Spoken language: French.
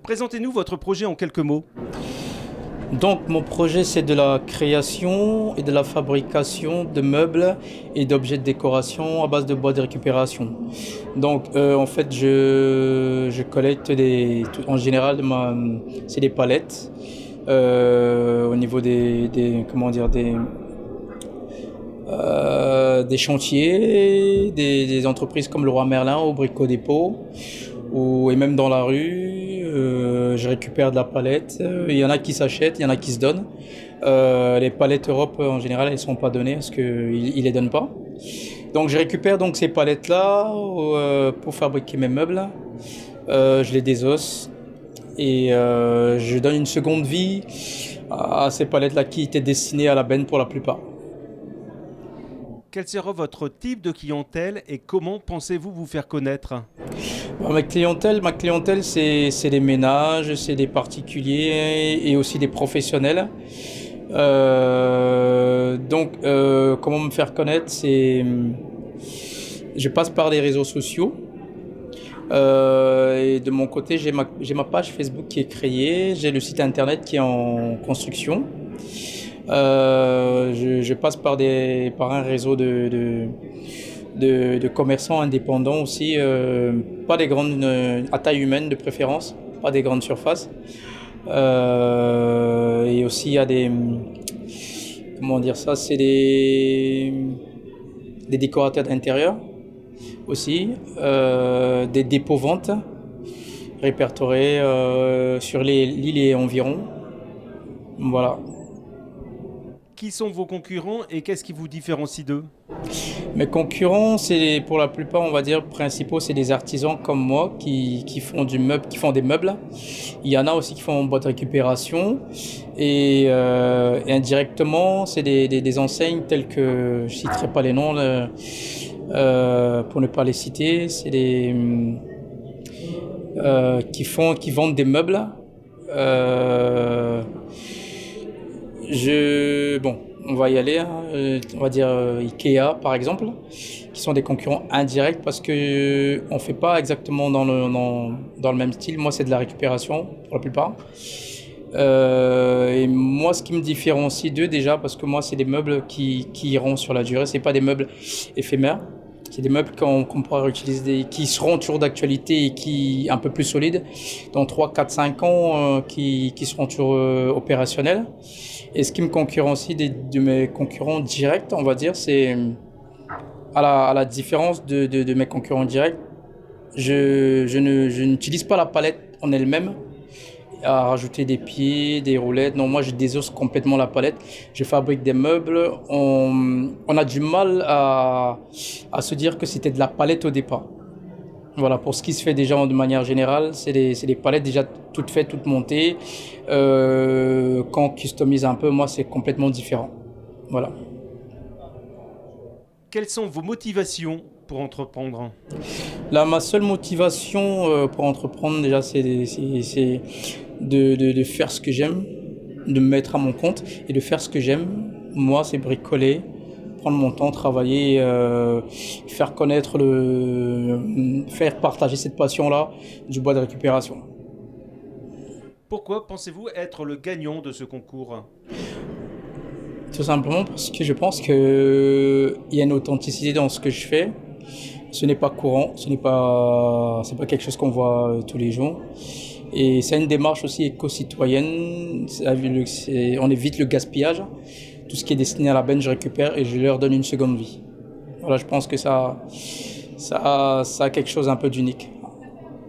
Présentez-nous votre projet en quelques mots. Donc mon projet c'est de la création et de la fabrication de meubles et d'objets de décoration à base de bois de récupération. Donc en fait je collecte en général c'est des palettes au niveau des chantiers, des entreprises comme Leroy Merlin ou Brico Dépôt et même dans la rue. Je récupère de la palette. Il y en a qui s'achètent, il y en a qui se donnent. Les palettes Europe, en général, elles ne sont pas données parce qu'ils ne les donnent pas. Donc, je récupère donc ces palettes-là pour fabriquer mes meubles. Je les désosse et je donne une seconde vie à ces palettes-là qui étaient destinées à la benne pour la plupart. Quel sera votre type de clientèle et comment pensez-vous vous faire connaître ? Ma clientèle c'est des ménages, c'est des particuliers et aussi des professionnels. Comment me faire connaître, je passe par les réseaux sociaux. Et de mon côté, j'ai ma page Facebook qui est créée, j'ai le site internet qui est en construction. Je passe par un réseau de commerçants indépendants aussi, pas des grandes à taille humaine de préférence, pas des grandes surfaces. Et aussi il y a c'est des décorateurs d'intérieur aussi, des dépôts ventes répertoriés sur l'île et environ. Voilà. Qui sont vos concurrents et qu'est-ce qui vous différencie d'eux ? Mes concurrents, c'est pour la plupart, on va dire, principaux, c'est des artisans comme moi qui font qui font des meubles. Il y en a aussi qui font en bois de récupération et indirectement, c'est des enseignes telles que je citerai pas les noms pour ne pas les citer. C'est qui vendent des meubles. On va y aller, on va dire Ikea par exemple, qui sont des concurrents indirects parce que on fait pas exactement dans le même style. Moi, c'est de la récupération pour la plupart. Et moi, ce qui me différencie d'eux déjà, parce que moi, c'est des meubles qui iront sur la durée, c'est pas des meubles éphémères. C'est des meubles qu'on pourra réutiliser, qui seront toujours d'actualité et qui un peu plus solides, dans 3, 4, 5 ans, qui seront toujours opérationnels. Et ce qui me concurrencie de mes concurrents directs, on va dire, c'est à la différence de mes concurrents directs, je n'utilise pas la palette en elle-même à rajouter des pieds, des roulettes. Non, moi je désosse complètement la palette. Je fabrique des meubles. On a du mal à se dire que c'était de la palette au départ. Voilà, pour ce qui se fait déjà de manière générale, c'est des palettes déjà toutes faites, toutes montées. Quand on customise un peu, moi c'est complètement différent. Voilà. Quelles sont vos motivations pour entreprendre ? Là, ma seule motivation pour entreprendre déjà, c'est de faire ce que j'aime, de me mettre à mon compte et de faire ce que j'aime. Moi, c'est bricoler, prendre mon temps, travailler, faire connaître, faire partager cette passion-là du bois de récupération. Pourquoi pensez-vous être le gagnant de ce concours ? Tout simplement parce que je pense qu'il y a une authenticité dans ce que je fais. Ce n'est pas courant, c'est pas quelque chose qu'on voit tous les jours. Et c'est une démarche aussi éco-citoyenne. On évite le gaspillage. Tout ce qui est destiné à la benne, je récupère et je leur donne une seconde vie. Voilà, je pense que ça a quelque chose un peu d'unique.